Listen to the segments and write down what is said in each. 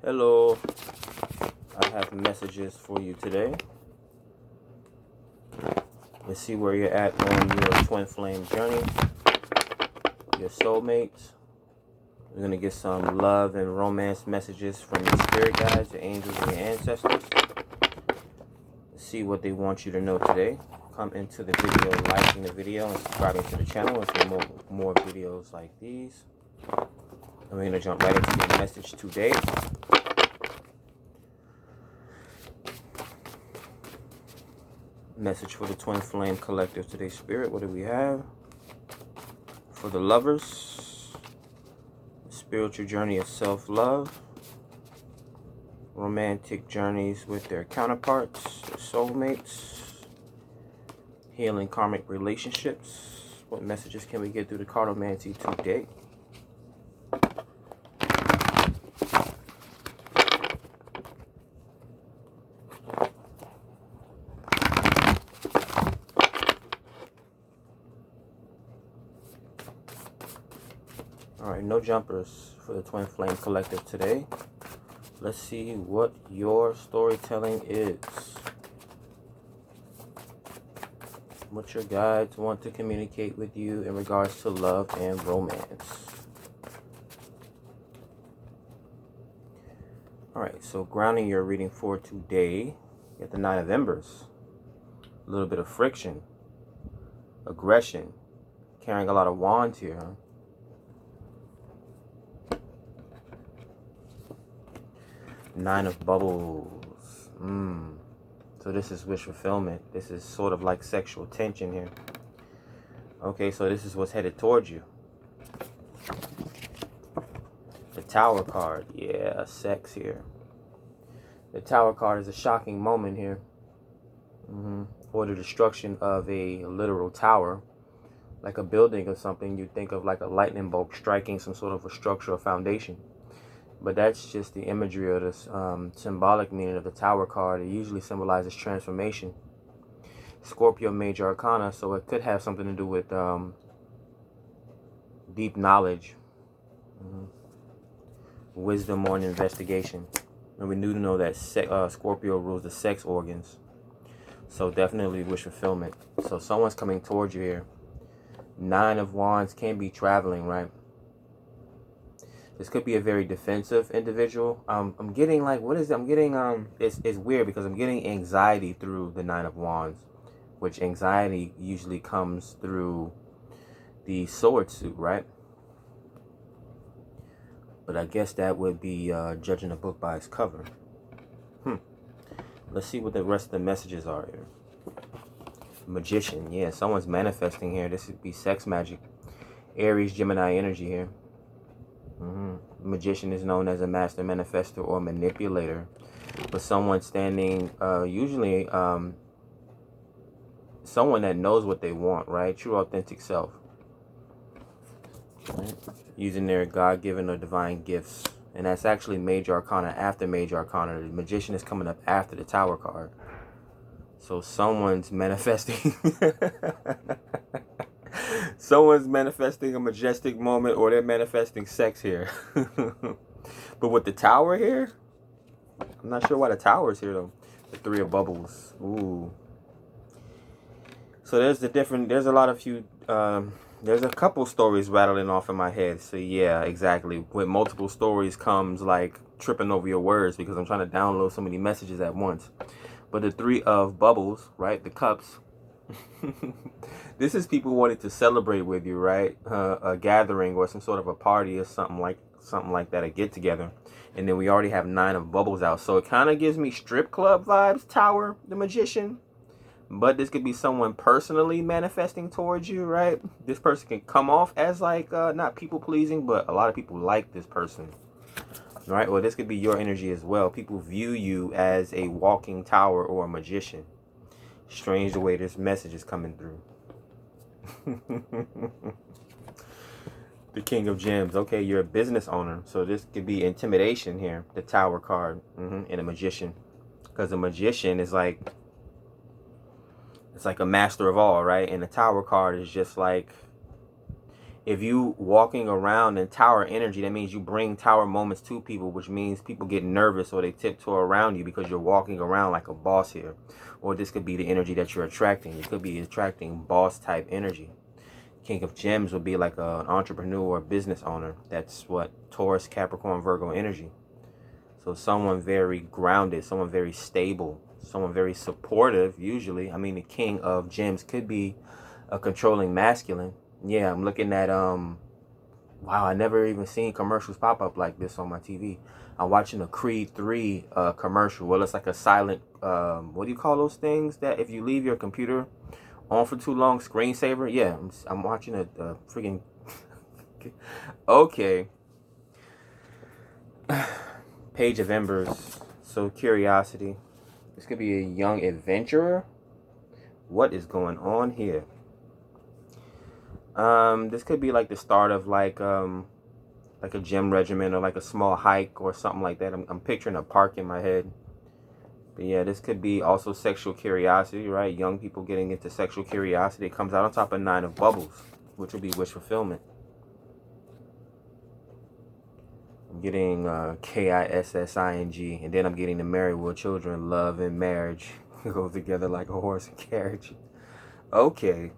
Hello, I have messages for you today. Let's see where you're at on your twin flame journey, your soulmates. We're going to get some love and romance messages from your spirit guides, your angels, and your ancestors. Let's see what they want you to know today. Come into the video, liking the video, and subscribing to the channel for more videos like these. And we're going to jump right into your message today. Message for the Twin Flame Collective today, Spirit. What do we have? For the lovers, the spiritual journey of self-love, romantic journeys with their counterparts, their soulmates, healing karmic relationships. What messages can we get through the cartomancy today? Alright, no jumpers for the Twin Flame Collective today. Let's see what your storytelling is. What your guides want to communicate with you in regards to love and romance. Alright, so grounding your reading for today, you get the Nine of Embers. A little bit of friction, aggression, carrying a lot of wands here, huh? Nine of Bubbles. So this is wish fulfillment. This is sort of like sexual tension here. Okay, so this is what's headed towards you. The Tower card. Yeah, sex here. The Tower card is a shocking moment here. Or the destruction of a literal tower. Like a building or something. You think of like a lightning bolt striking some sort of a structure or foundation. But that's just the imagery of this symbolic meaning of the Tower card. It usually symbolizes transformation. Scorpio major arcana, so it could have something to do with deep knowledge, wisdom or an investigation. And we do know that Scorpio rules the sex organs. So definitely wish fulfillment. So someone's coming towards you here. Nine of Wands can be traveling, right? This could be a very defensive individual. I'm getting like, what is it? I'm getting, it's weird because I'm getting anxiety through the Nine of Wands, which anxiety usually comes through the sword suit, right? But I guess that would be judging a book by its cover. Let's see what the rest of the messages are here. Magician, yeah, someone's manifesting here. This would be sex magic. Aries, Gemini energy here. Magician is known as a master manifestor or manipulator, but someone standing, usually someone that knows what they want, right? True authentic self, right? Using their God-given or divine gifts. And that's actually major arcana after major arcana. The Magician is coming up after the Tower card. So someone's manifesting someone's manifesting a majestic moment, or they're manifesting sex here. But with the Tower here, I'm not sure why the Tower is here though. The Three of Bubbles. Ooh. So there's a lot of there's a couple stories rattling off in my head. So yeah, exactly. With multiple stories comes like tripping over your words because I'm trying to download so many messages at once. But the Three of Bubbles, right? The cups. This is people wanting to celebrate with you, right? A gathering or some sort of a party or something like that, a get together. And then we already have Nine of Bubbles out, so it kind of gives me strip club vibes. Tower, the Magician. But this could be someone personally manifesting towards you, right? This person can come off as like not people pleasing, but a lot of people like this person, right? Or this could be your energy as well. People view you as a walking tower or a magician. Strange the way this message is coming through. The King of Gems. Okay, you're a business owner, so this could be intimidation here. The Tower card and a Magician, because a magician is like, it's like a master of all, right? And the Tower card is just like, if you walking around in tower energy, that means you bring tower moments to people, which means people get nervous or they tiptoe around you because you're walking around like a boss here. Or this could be the energy that you're attracting. You could be attracting boss type energy. King of Gems would be like an entrepreneur or business owner. That's what Taurus, Capricorn, Virgo energy. So someone very grounded, someone very stable, someone very supportive usually. I mean, the King of Gems could be a controlling masculine. Yeah, I'm looking at wow, I never even seen commercials pop up like this on my TV. I'm watching a Creed 3 commercial. Well, it's like a silent what do you call those things that if you leave your computer on for too long, screensaver? Yeah, I'm watching a freaking okay. Page of Embers. So curiosity. This could be a young adventurer. What is going on here? This could be like the start of like a gym regimen or like a small hike or something like that. I'm picturing a park in my head. But yeah, this could be also sexual curiosity, right? Young people getting into sexual curiosity. It comes out on top of 9 of bubbles, which will be wish fulfillment. I'm getting Kissing, and then I'm getting the married with children, love and marriage go together like a horse and carriage. Okay.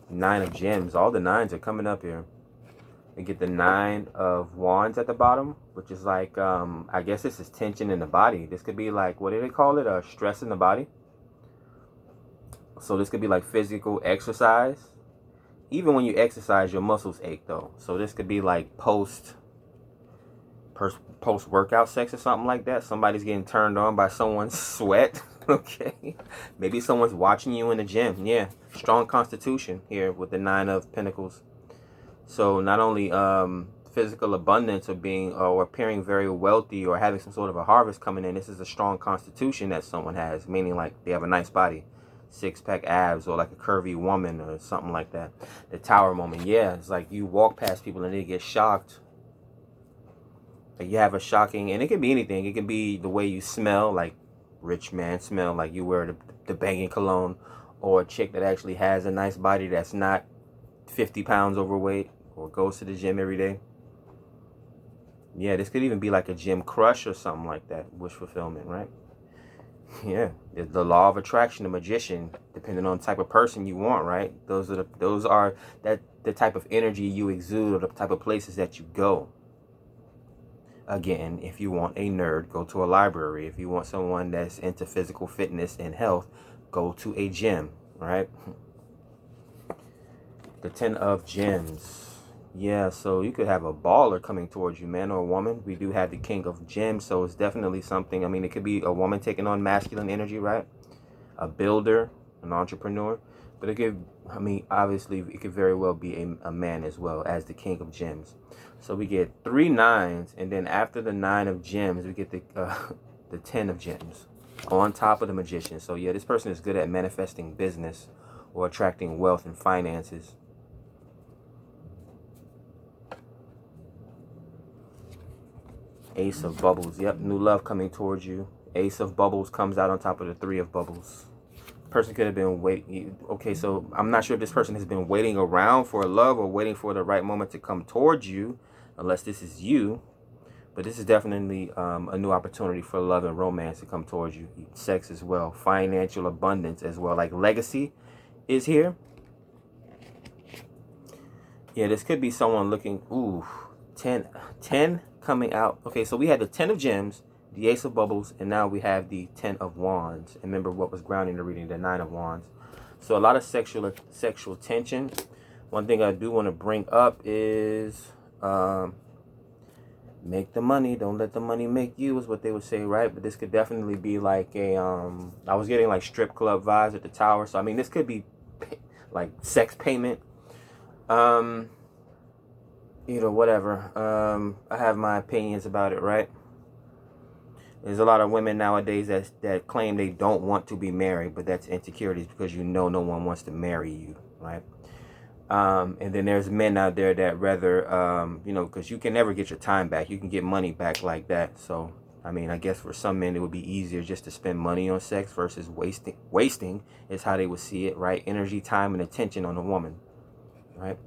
9 of Gems. All the 9s are coming up here. We get the 9 of Wands at the bottom, which is like, I guess this is tension in the body. This could be like, what do they call it? Stress in the body. So this could be like physical exercise. Even when you exercise, your muscles ache though. So this could be like post workout sex or something like that. Somebody's getting turned on by someone's sweat. Okay, maybe someone's watching you in the gym. Yeah, strong constitution here with the 9 of Pentacles. So not only physical abundance or being or appearing very wealthy or having some sort of a harvest coming in, this is a strong constitution that someone has, meaning like they have a nice body, 6-pack abs, or like a curvy woman or something like that. The tower moment. Yeah, it's like you walk past people and they get shocked. Like you have a shocking, and it could be anything. It could be the way you smell, like rich man smell, like you wear the banging cologne, or a chick that actually has a nice body that's not 50 pounds overweight or goes to the gym every day. Yeah, this could even be like a gym crush or something like that. Wish fulfillment, right? Yeah, the law of attraction, the magician, depending on the type of person you want, right? Those are the type of energy you exude or the type of places that you go. Again, if you want a nerd, go to a library. If you want someone that's into physical fitness and health, go to a gym, right? The 10 of Gems. Yeah, so you could have a baller coming towards you, man or a woman. We do have the King of Gems, so it's definitely something. I mean, it could be a woman taking on masculine energy, right? A builder, an entrepreneur. But it could, I mean, obviously, it could very well be a man as well as the King of Gems. So we get 3 9s, and then after the 9 of Gems, we get the 10 of Gems on top of the Magician. So yeah, this person is good at manifesting business or attracting wealth and finances. Ace of Bubbles. Yep, new love coming towards you. Ace of Bubbles comes out on top of the 3 of Bubbles. Person could have been waiting. Okay, so I'm not sure if this person has been waiting around for love or waiting for the right moment to come towards you, unless this is you. But this is definitely a new opportunity for love and romance to come towards you. Sex as well. Financial abundance as well. Like legacy is here. Yeah, this could be someone looking. Ooh, 10 coming out. Okay, so we had the 10 of Gems, the Ace of Bubbles, and now we have the 10 of Wands. And remember what was grounding the reading, the 9 of Wands. So a lot of sexual tension. One thing I do want to bring up is make the money, don't let the money make you, is what they would say, right? But this could definitely be like a I was getting like strip club vibes at the tower. So I mean, this could be like sex payment. You know, whatever. I have my opinions about it, right? There's a lot of women nowadays that claim they don't want to be married, but that's insecurities because no one wants to marry you, right? And then there's men out there that rather, you know, because you can never get your time back. You can get money back like that. So, I mean, I guess for some men, it would be easier just to spend money on sex versus wasting is how they would see it, right? Energy, time, and attention on a woman. right?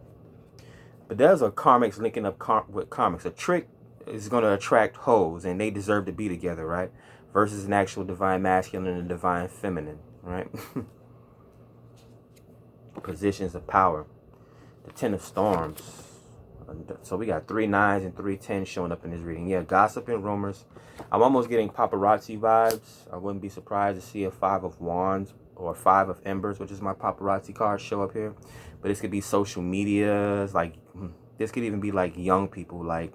But there's a karmics linking up with karmics. A trick is going to attract hoes, and they deserve to be together, right? Versus an actual divine masculine and a divine feminine, right? Positions of power. The Ten of Storms. So we got 3 9s and 3 10s showing up in this reading. Yeah, gossip and rumors. I'm almost getting paparazzi vibes. I wouldn't be surprised to see a 5 of Wands or 5 of Embers, which is my paparazzi card, show up here. But this could be social media. Like, this could even be like young people, like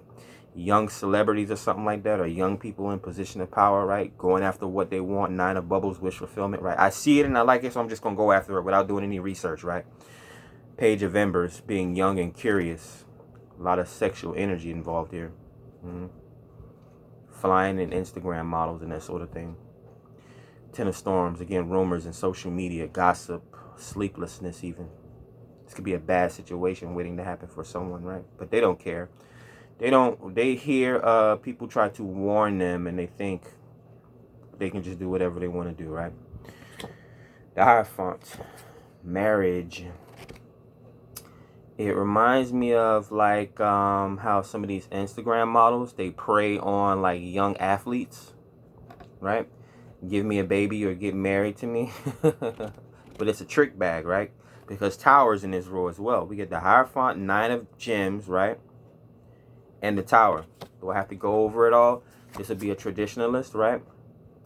young celebrities or something like that, or young people in position of power, right? Going after what they want. 9 of Bubbles, wish fulfillment, right? I see it and I like it, so I'm just going to go after it without doing any research, right? Page of Embers, being young and curious. A lot of sexual energy involved here. Flying and Instagram models and that sort of thing. Ten of Storms, again, rumors and social media, gossip, sleeplessness even. This could be a bad situation waiting to happen for someone, right? But they don't care. They hear people try to warn them and they think they can just do whatever they want to do, right? The Hierophant, marriage. It reminds me of like how some of these Instagram models, they prey on like young athletes, right? Give me a baby or get married to me. But it's a trick bag, right? Because Tower's in this row as well. We get the Hierophant, 9 of Gems, right? And the Tower. Do I have to go over it all? This would be a traditionalist, right?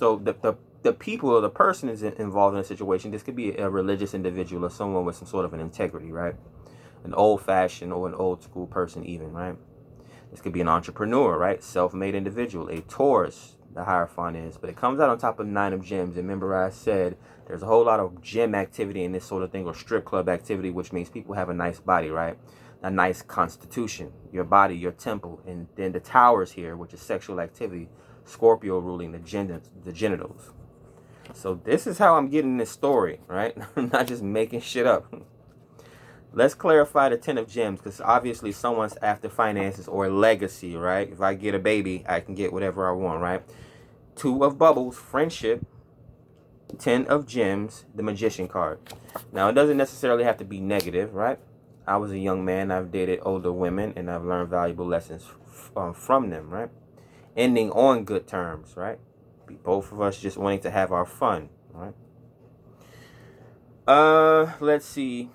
So the people or the person is involved in a situation. This could be a religious individual or someone with some sort of an integrity, right? An old-fashioned or an old-school person even, right? This could be an entrepreneur, right? Self-made individual. A Taurus, the Hierophant is. But it comes out on top of 9 of Gems. And remember I said there's a whole lot of gym activity in this sort of thing, or strip club activity, which means people have a nice body, right? A nice constitution. Your body, your temple. And then the Towers here, which is sexual activity. Scorpio ruling the genitals. So this is how I'm getting this story, right? I'm not just making shit up. Let's clarify the 10 of Gems, because obviously someone's after finances or legacy, right? If I get a baby, I can get whatever I want, right? 2 of Bubbles, friendship. 10 of Gems, the Magician card. Now, it doesn't necessarily have to be negative, right? I was a young man. I've dated older women, and I've learned valuable lessons from them, right? Ending on good terms, right? Both of us just wanting to have our fun, right? Let's see.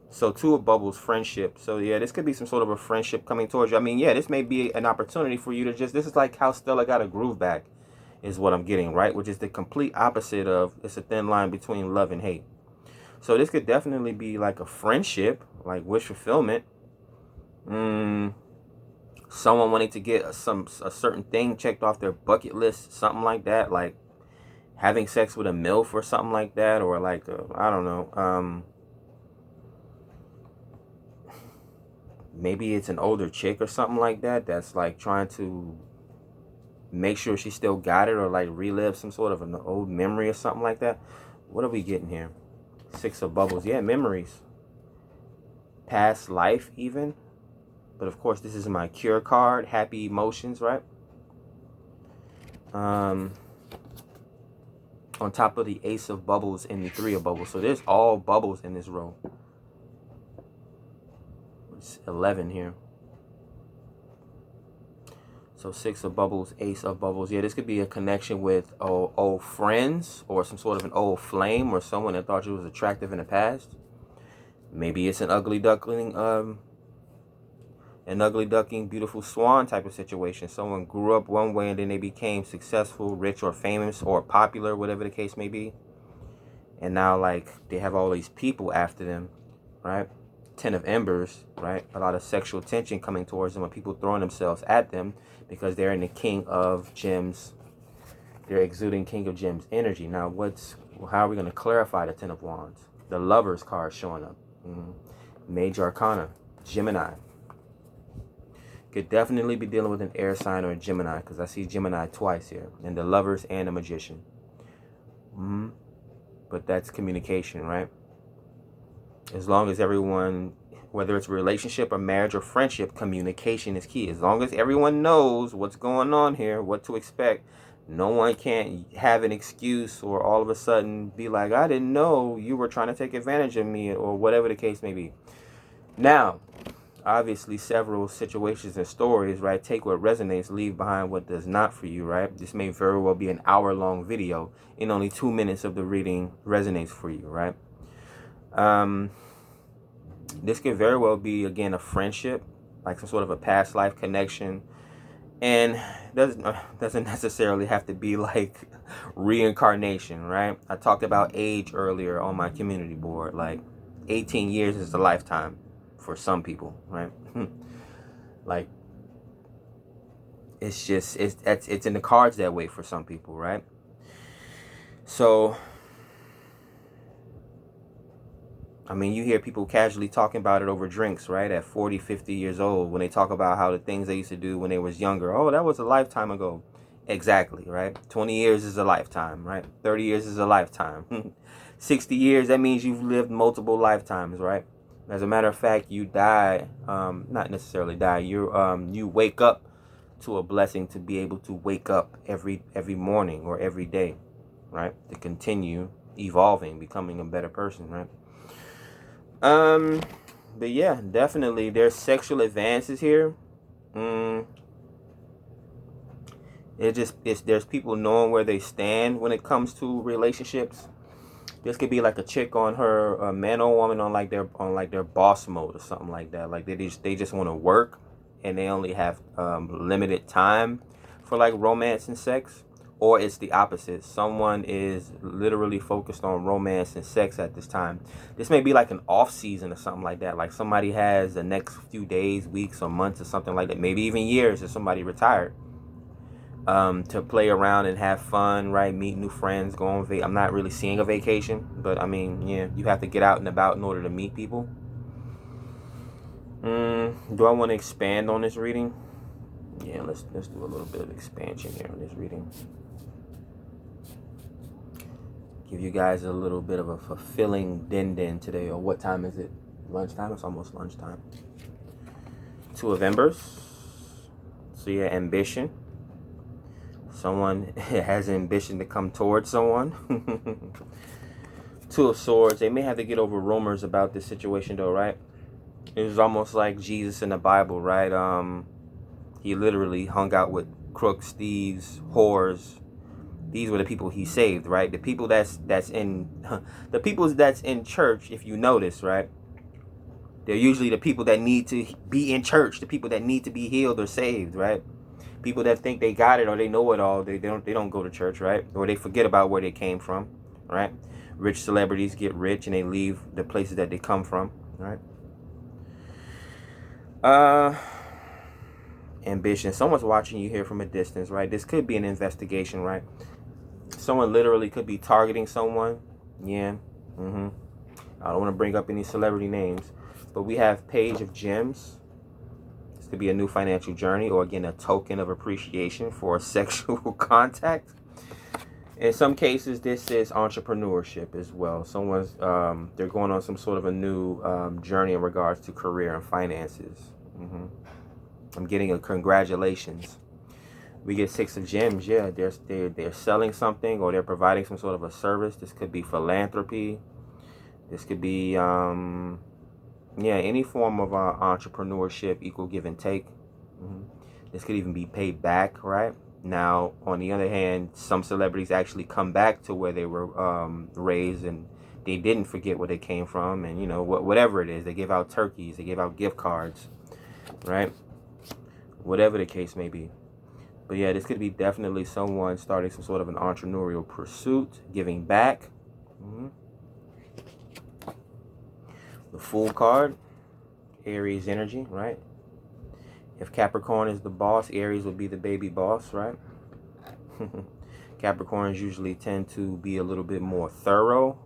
So 2 of Bubbles, friendship. So yeah, this could be some sort of a friendship coming towards you. I mean, yeah, this may be an opportunity for you to just, this is like how Stella got a groove back, is what I'm getting, right? Which is the complete opposite of, it's a thin line between love and hate. So this could definitely be like a friendship, like wish fulfillment. Someone wanting to get a certain thing checked off their bucket list, something like that, like having sex with a MILF or something like that, or like, I don't know, maybe it's an older chick or something like that that's like trying to make sure she still got it, or like relive some sort of an old memory or something like that. What are we getting here? 6 of Bubbles. Yeah, memories. Past life even. But of course, this is my cure card. Happy emotions, right? On top of the Ace of Bubbles and the 3 of Bubbles. So there's all bubbles in this row. 11 here. So 6 of Bubbles, Ace of Bubbles. Yeah, this could be a connection with old friends, or some sort of an old flame, or someone that thought you was attractive in the past. Maybe it's an ugly duckling, beautiful swan type of situation. Someone grew up one way and then they became successful, rich, or famous, or popular, whatever the case may be. And now like they have all these people after them, right? 10 of Embers, right? A lot of sexual tension coming towards them, or people throwing themselves at them because they're in the King of Gems. They're exuding King of Gems energy. Now, how are we going to clarify the 10 of Wands? The Lovers card showing up. Major Arcana, Gemini. Could definitely be dealing with an air sign or a Gemini, because I see Gemini twice here. And the Lovers and the Magician. But that's communication, right? As long as everyone, whether it's a relationship or marriage or friendship, communication is key. As long as everyone knows what's going on here, what to expect, No one can't have an excuse or all of a sudden be like, I didn't know you were trying to take advantage of me, or whatever the case may be. Now, obviously, several situations and stories, right? Take what resonates, leave behind what does not for you, right? This may very well be an hour-long video, and only 2 minutes of the reading resonates for you, right? This could very well be, again, a friendship, like some sort of a past life connection. And doesn't necessarily have to be like reincarnation, right? I talked about age earlier on my community board. Like 18 years is a lifetime for some people, right? Like it's in the cards that way for some people, right? So I mean, you hear people casually talking about it over drinks, right? At 40, 50 years old, when they talk about how the things they used to do when they was younger. Oh, that was a lifetime ago. Exactly, right? 20 years is a lifetime, right? 30 years is a lifetime. 60 years, that means you've lived multiple lifetimes, right? As a matter of fact, you die, not necessarily die, you wake up to a blessing to be able to wake up every morning or every day, right? To continue evolving, becoming a better person, right? But yeah, definitely there's sexual advances here. There's people knowing where they stand when it comes to relationships. This could be like a chick on her, a man or woman on like their boss mode or something like that. Like they just want to work, and they only have limited time for like romance and sex. Or it's the opposite. Someone is literally focused on romance and sex at this time. This may be like an off season or something like that. Like somebody has the next few days, weeks, or months or something like that. Maybe even years if somebody retired. To play around and have fun, right? Meet new friends, go on I'm not really seeing a vacation, but I mean, yeah, you have to get out and about in order to meet people. Do I want to expand on this reading? Yeah, let's do a little bit of expansion here on this reading. Give you guys a little bit of a fulfilling din today. Or what time is it? Lunchtime? It's almost lunchtime. 2 of Embers. So yeah, ambition. Someone has ambition to come towards someone. 2 of Swords. They may have to get over rumors about this situation though, right? It was almost like Jesus in the Bible, right? He literally hung out with crooks, thieves, whores. These were the people he saved, right? The people that's in the people that's in church, if you notice, right? They're usually the people that need to be in church, the people that need to be healed or saved, right? People that think they got it or they know it all, they don't go to church, right? Or they forget about where they came from, right? Rich celebrities get rich and they leave the places that they come from, right? Ambition. Someone's watching you here from a distance, right? This could be an investigation, right? Someone literally could be targeting someone. Yeah. I don't want to bring up any celebrity names, but we have Page of Gems. This could be a new financial journey, or again, a token of appreciation for sexual contact. In some cases, this is entrepreneurship as well. Someone's they're going on some sort of a new journey in regards to career and finances. I'm getting a congratulations. We get 6 of Gems. Yeah, they're selling something, or they're providing some sort of a service. This could be philanthropy. This could be any form of entrepreneurship, equal give and take. This could even be paid back, right? Now, on the other hand, some celebrities actually come back to where they were raised, and they didn't forget where they came from, and you know, whatever it is, they give out turkeys, they give out gift cards, right? Whatever the case may be. But yeah, this could be definitely someone starting some sort of an entrepreneurial pursuit, giving back. The Fool card, Aries energy, right? If Capricorn is the boss, Aries would be the baby boss, right? Capricorns usually tend to be a little bit more thorough.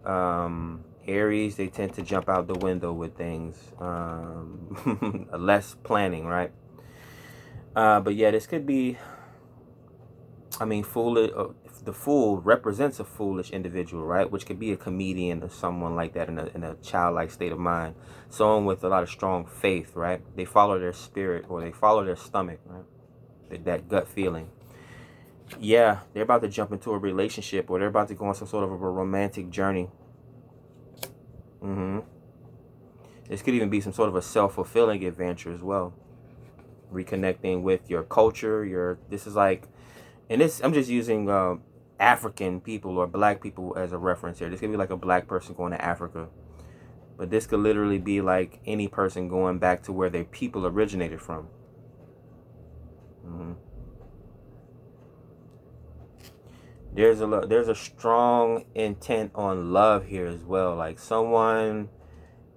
Aries, they tend to jump out the window with things. Less planning, right? But yeah, this could be, I mean, foolish. The Fool represents a foolish individual, right? Which could be a comedian or someone like that in a childlike state of mind. Someone with a lot of strong faith, right? They follow their spirit, or they follow their stomach, right? That gut feeling. Yeah, they're about to jump into a relationship, or they're about to go on some sort of a romantic journey. This could even be some sort of a self-fulfilling adventure as well. Reconnecting with your culture, this is like, and this, I'm just using African people or black people as a reference here. This could be like a black person going to Africa. But this could literally be like any person going back to where their people originated from. There's a strong intent on love here as well. Like someone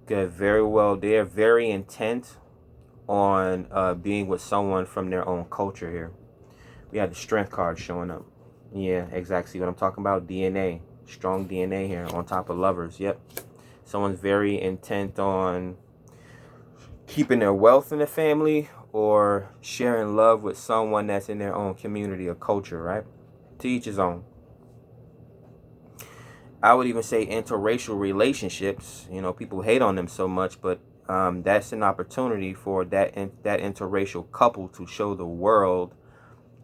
could very well, they're very intent on being with someone from their own culture here. We have the strength card showing up. Yeah, exactly what I'm talking about. DNA, strong DNA here on top of lovers. Yep. Someone's very intent on keeping their wealth in the family or sharing love with someone that's in their own community or culture, right? To each his own. I would even say interracial relationships. People hate on them so much, but that's an opportunity for that interracial couple to show the world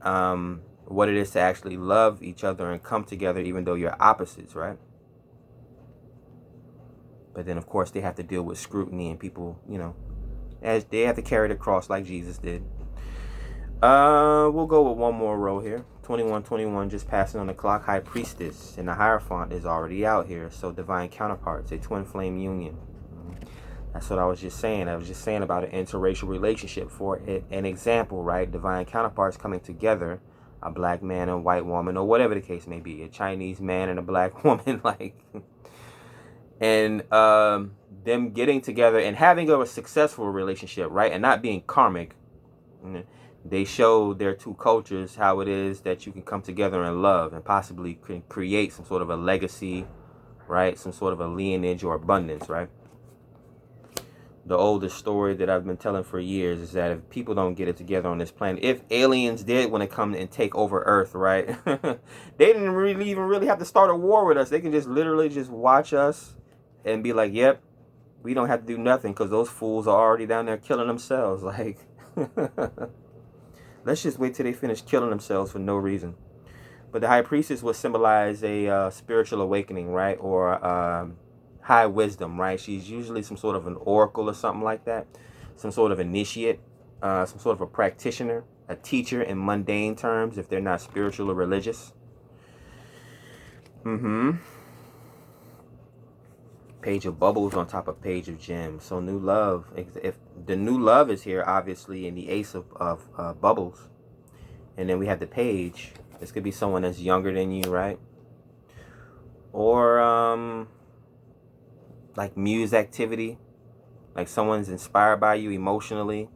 what it is to actually love each other and come together, even though you're opposites, right? But then, of course, they have to deal with scrutiny and people, as they have to carry the cross like Jesus did. We'll go with one more row here. 2121 just passing on the clock. High Priestess, and the Hierophant is already out here. So divine counterparts, a twin flame union. That's what I was just saying. I was just saying about an interracial relationship. For an example, right? Divine counterparts coming together, a black man and a white woman, or whatever the case may be, a Chinese man and a black woman, and them getting together and having a successful relationship, right? And not being karmic. They show their two cultures how it is that you can come together in love and possibly create some sort of a legacy, right? Some sort of a lineage or abundance, right? The oldest story that I've been telling for years is that if people don't get it together on this planet, if aliens did want to come and take over Earth, right? They didn't really have to start a war with us. They can just literally just watch us and be like, yep, we don't have to do nothing because those fools are already down there killing themselves. Like, let's just wait till they finish killing themselves for no reason. But the High Priestess would symbolize a spiritual awakening, right? Or high wisdom, right? She's usually some sort of an oracle or something like that. Some sort of initiate, some sort of a practitioner, a teacher in mundane terms if they're not spiritual or religious. Page of bubbles on top of page of gems. So new love. If the new love is here, obviously, in the ace of bubbles. And then we have the page. This could be someone that's younger than you, right? Or like muse activity, like someone's inspired by you emotionally.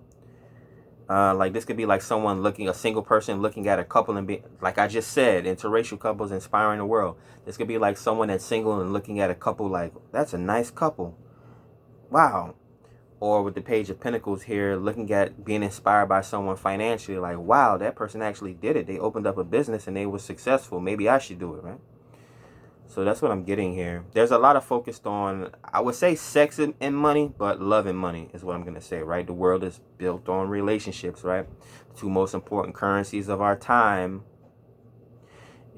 Like this could be like a single person looking at a couple and be like I just said, interracial couples inspiring the world. This could be like someone that's single and looking at a couple like, that's a nice couple. Wow. Or with the Page of Pentacles here, looking at being inspired by someone financially, like, wow, that person actually did it. They opened up a business and they were successful. Maybe I should do it, right? So that's what I'm getting here. There's a lot of focused on, I would say sex and money, but love and money is what I'm going to say, right? The world is built on relationships, right? The two most important currencies of our time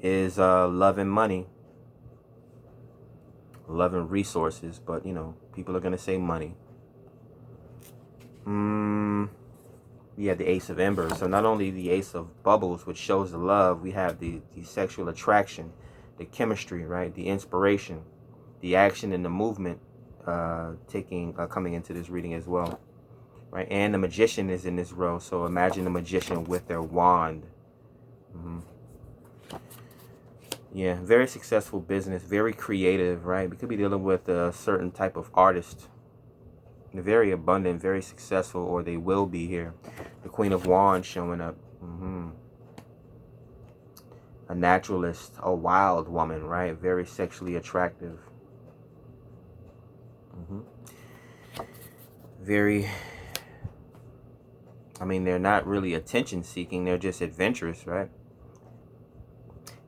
is love and money. Love and resources, but, people are going to say money. We have the Ace of Embers. So not only the Ace of Bubbles, which shows the love, we have the sexual attraction, the chemistry, right? The inspiration, the action and the movement coming into this reading as well, right? And the Magician is in this row. So imagine the Magician with their wand. Yeah, very successful business, very creative, right? We could be dealing with a certain type of artist. They're very abundant, very successful, or they will be here. The Queen of Wands showing up. A naturalist, a wild woman, right? Very sexually attractive. Very, they're not really attention seeking. They're just adventurous, right?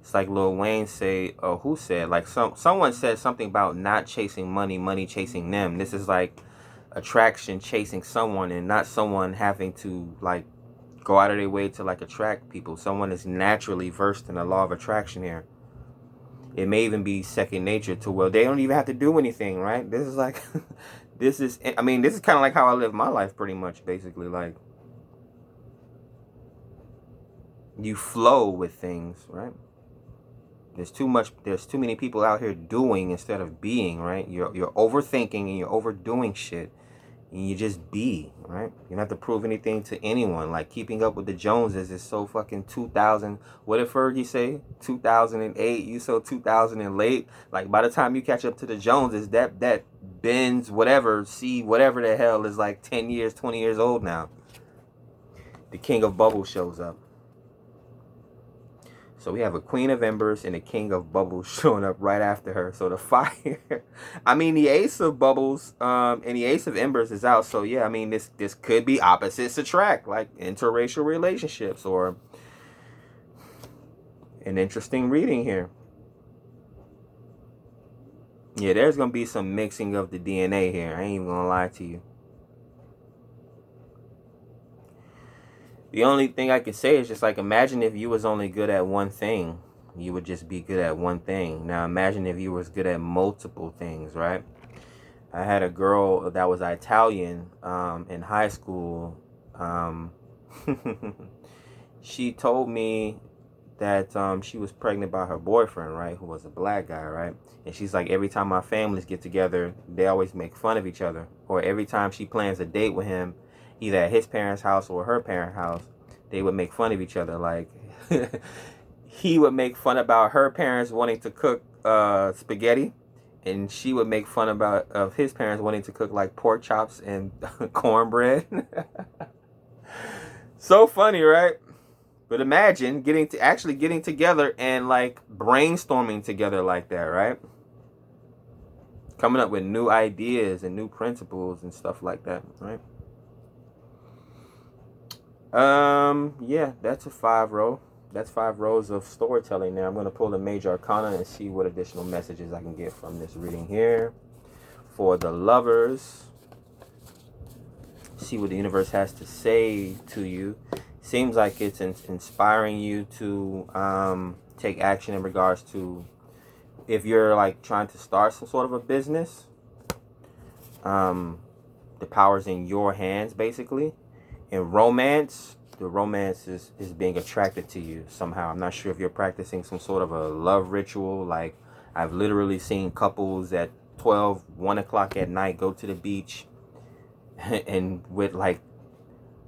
It's like Lil Wayne who said, like someone said something about not chasing money, money chasing them. This is like attraction chasing someone and not someone having to like go out of their way to like attract people. Someone is naturally versed in the law of attraction here. It may even be second nature to where they don't even have to do anything, right? This is like, this is kind of like how I live my life pretty much, basically. Like, you flow with things, right? There's too many people out here doing instead of being, right? You're overthinking and you're overdoing shit. And you just be, right? You don't have to prove anything to anyone. Like, keeping up with the Joneses is so fucking 2000. What did Fergie say? 2008. You so 2000 and late. Like, by the time you catch up to the Joneses, that Benz whatever the hell is like 10 years, 20 years old now. The King of Bubbles shows up. So we have a Queen of Embers and a King of Bubbles showing up right after her. So the fire, I mean, the Ace of Bubbles and the Ace of Embers is out. So yeah, I mean, this could be opposites attract, like interracial relationships, or an interesting reading here. Yeah, there's going to be some mixing of the DNA here. I ain't even going to lie to you. The only thing I can say is just like, imagine if you was only good at one thing. You would just be good at one thing. Now imagine if you was good at multiple things, right? I had a girl that was Italian in high school. She told me that she was pregnant by her boyfriend, right, who was a black guy, right? And she's like, every time my families get together, they always make fun of each other. Or every time she plans a date with him, either at his parents' house or her parents' house, they would make fun of each other. Like, he would make fun about her parents wanting to cook spaghetti, and she would make fun of his parents wanting to cook like pork chops and cornbread. So funny, right? But imagine actually getting together and like brainstorming together like that, right? Coming up with new ideas and new principles and stuff like that, right? Yeah, that's a 5-row. That's 5 rows of storytelling. Now I'm going to pull the Major Arcana and see what additional messages I can get from this reading here. For the lovers, see what the universe has to say to you. Seems like it's inspiring you to take action in regards to if you're like trying to start some sort of a business. The power's in your hands, basically. In romance, the romance is being attracted to you somehow. I'm not sure if you're practicing some sort of a love ritual. Like, I've literally seen couples at 1 o'clock at night go to the beach and with like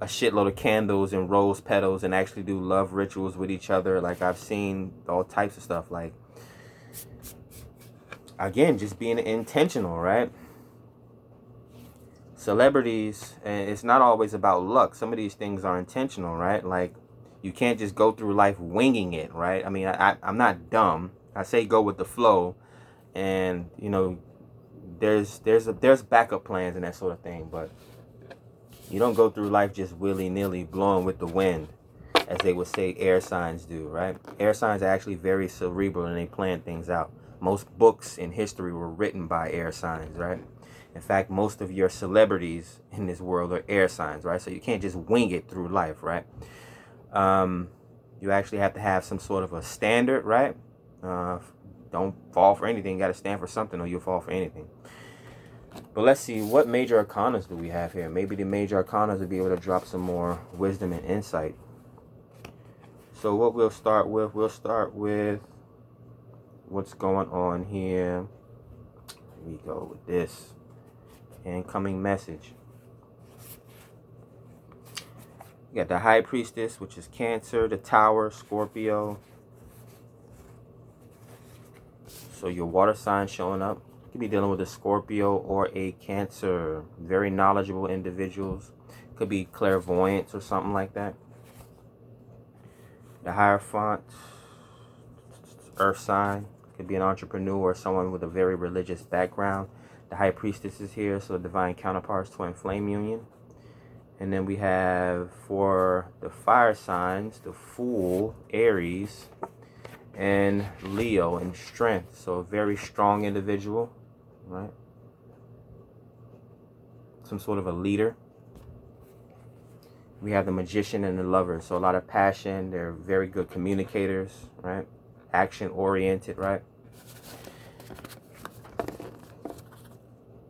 a shitload of candles and rose petals and actually do love rituals with each other. Like, I've seen all types of stuff. Like, again, just being intentional, right? Celebrities, and it's not always about luck. Some of these things are intentional, right? Like, you can't just go through life winging it, right? I mean, I'm not dumb. I say go with the flow, and you know, there's backup plans and that sort of thing, but you don't go through life just willy-nilly blowing with the wind, as they would say air signs do, right? Air signs are actually very cerebral and they plan things out. Most books in history were written by air signs, right? In fact, most of your celebrities in this world are air signs, right? So you can't just wing it through life, right? You actually have to have some sort of a standard, right? Don't fall for anything. You got to stand for something or you'll fall for anything. But let's see, what major arcanas do we have here? Maybe the major arcanas will be able to drop some more wisdom and insight. So what we'll start with what's going on here. Here we go with this. Incoming message. You got the High Priestess, which is Cancer, the Tower, Scorpio. So your water sign showing up. You could be dealing with a Scorpio or a Cancer. Very knowledgeable individuals. Could be clairvoyants or something like that. The Hierophant, Earth sign. Could be an entrepreneur or someone with a very religious background. The High Priestess is here, so divine counterparts, twin flame union. And then we have for the fire signs, the Fool, Aries, and Leo in strength. So a very strong individual, right? Some sort of a leader. We have the Magician and the Lover. So a lot of passion. They're very good communicators, right? Action oriented, right?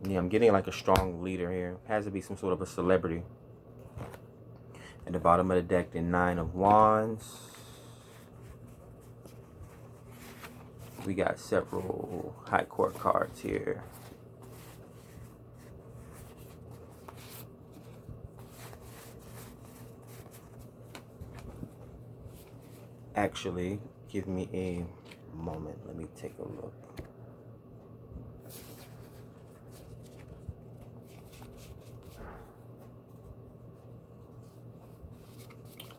Yeah, I'm getting like a strong leader here. Has to be some sort of a celebrity. At the bottom of the deck, the Nine of Wands. We got several High Court cards here. Actually, give me a moment. Let me take a look.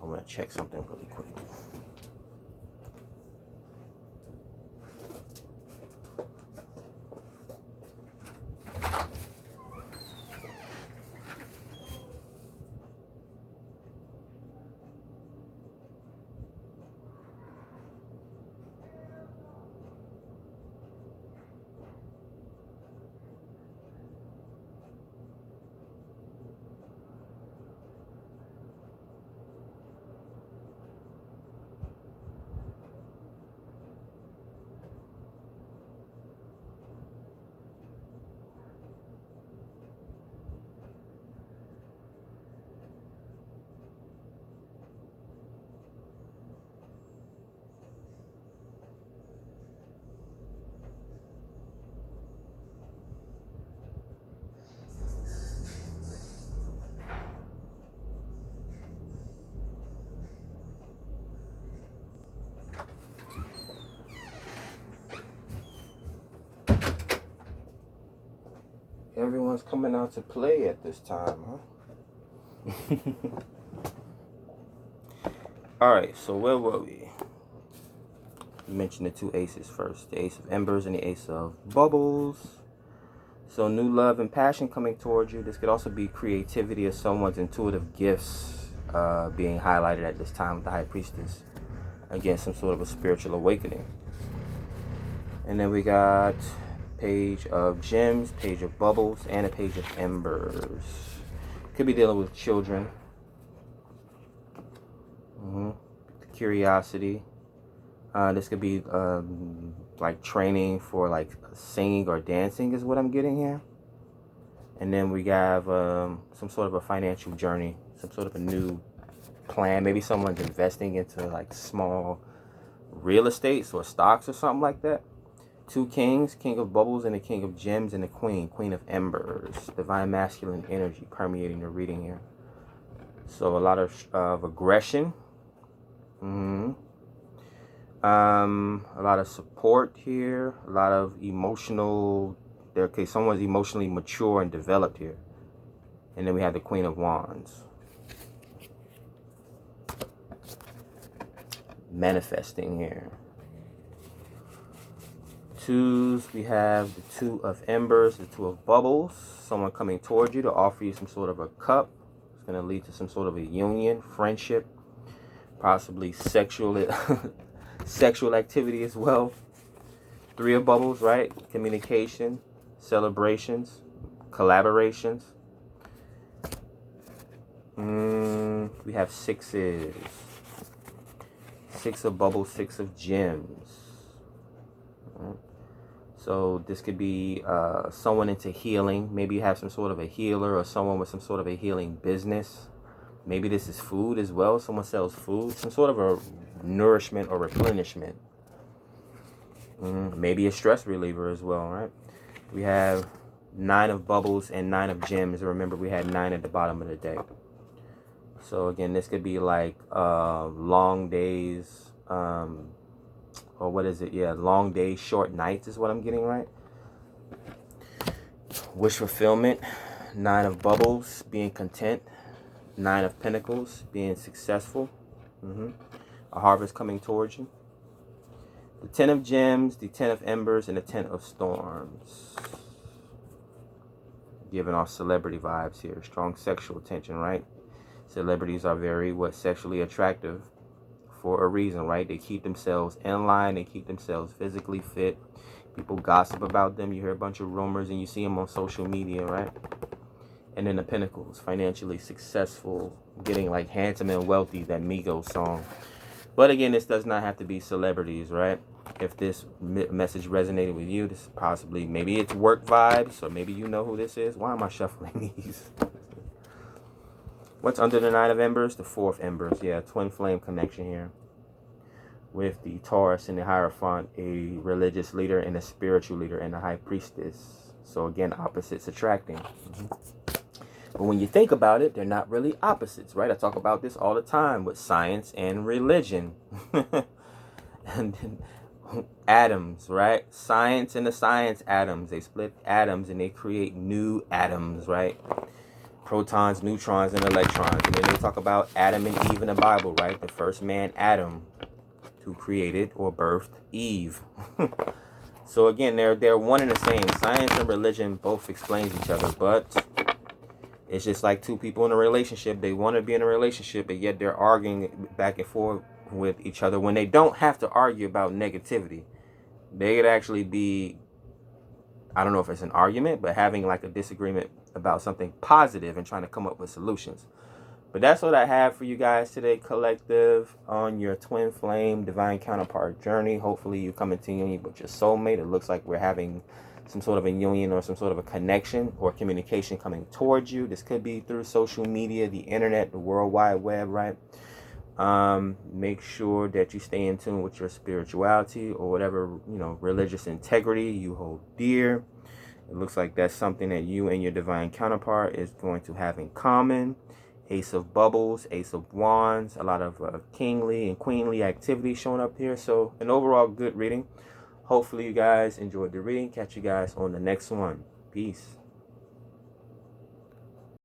I want to check something really quick. Everyone's coming out to play at this time, huh? Alright, so where were we? You mentioned the two aces first. The Ace of Embers and the Ace of Bubbles. So new love and passion coming towards you. This could also be creativity or someone's intuitive gifts being highlighted at this time with the High Priestess. Again, some sort of a spiritual awakening. And then we got Page of Gems, Page of Bubbles, and a Page of Embers. Could be dealing with children. Curiosity. This could be like training for like singing or dancing is what I'm getting here. And then we have some sort of a financial journey, some sort of a new plan. Maybe someone's investing into like small real estates or stocks or something like that. Two kings, King of Bubbles and the King of Gems, and the Queen, Queen of Embers. Divine masculine energy permeating the reading here. So a lot of aggression. A lot of support here. A lot of emotional. Okay, someone's emotionally mature and developed here. And then we have the Queen of Wands. Manifesting here. Twos, we have the Two of Embers, the Two of Bubbles. Someone coming towards you to offer you some sort of a cup. It's going to lead to some sort of a union, friendship, possibly sexual sexual activity as well. Three of Bubbles, right? Communication, celebrations, collaborations. We have sixes. Six of Bubbles, Six of Gems. So this could be someone into healing. Maybe you have some sort of a healer or someone with some sort of a healing business. Maybe this is food as well. Someone sells food. Some sort of a nourishment or replenishment. Maybe a stress reliever as well, right? We have Nine of Bubbles and Nine of Gems. Remember, we had 9 at the bottom of the deck. So again, this could be like long days. Or what is it? Yeah, long days, short nights is what I'm getting, right? Wish fulfillment. 9 of Bubbles, being content. 9 of Pentacles, being successful. A harvest coming towards you. The 10 of Gems, the 10 of Embers, and the 10 of Storms. Giving off celebrity vibes here. Strong sexual tension, right? Celebrities are very, sexually attractive for a reason, right? They keep themselves in line. They keep themselves physically fit. People gossip about them. You hear a bunch of rumors and you see them on social media, right? And then the Pentacles, financially successful, getting like handsome and wealthy, that Migos song. But again, this does not have to be celebrities, right? If this message resonated with you, this is possibly, maybe it's work vibes, or maybe you know who this is. Why am I shuffling these? What's under the Nine of Embers? The Fourth Embers. Yeah, twin flame connection here. With the Taurus and the Hierophant, a religious leader and a spiritual leader, and a High Priestess. So again, opposites attracting. But when you think about it, they're not really opposites, right? I talk about this all the time with science and religion. And then atoms, right? Science and the science atoms. They split atoms and they create new atoms, right? Protons, neutrons, and electrons. And then they talk about Adam and Eve in the Bible, right? The first man, Adam, who created or birthed Eve. So again, they're one and the same. Science and religion both explains each other, but it's just like two people in a relationship. They want to be in a relationship, but yet they're arguing back and forth with each other when they don't have to argue about negativity. They could actually be, I don't know if it's an argument, but having like a disagreement about something positive and trying to come up with solutions. But that's what I have for you guys today, collective, on your twin flame divine counterpart journey. Hopefully you come into union with your soulmate. It looks like we're having some sort of a union or some sort of a connection or communication coming towards you. This could be through social media, the internet, the World Wide Web, right? Make sure that you stay in tune with your spirituality or whatever, religious integrity you hold dear. It looks like that's something that you and your divine counterpart is going to have in common. Ace of Bubbles, Ace of Wands, a lot of kingly and queenly activity showing up here. So an overall good reading. Hopefully you guys enjoyed the reading. Catch you guys on the next one. Peace.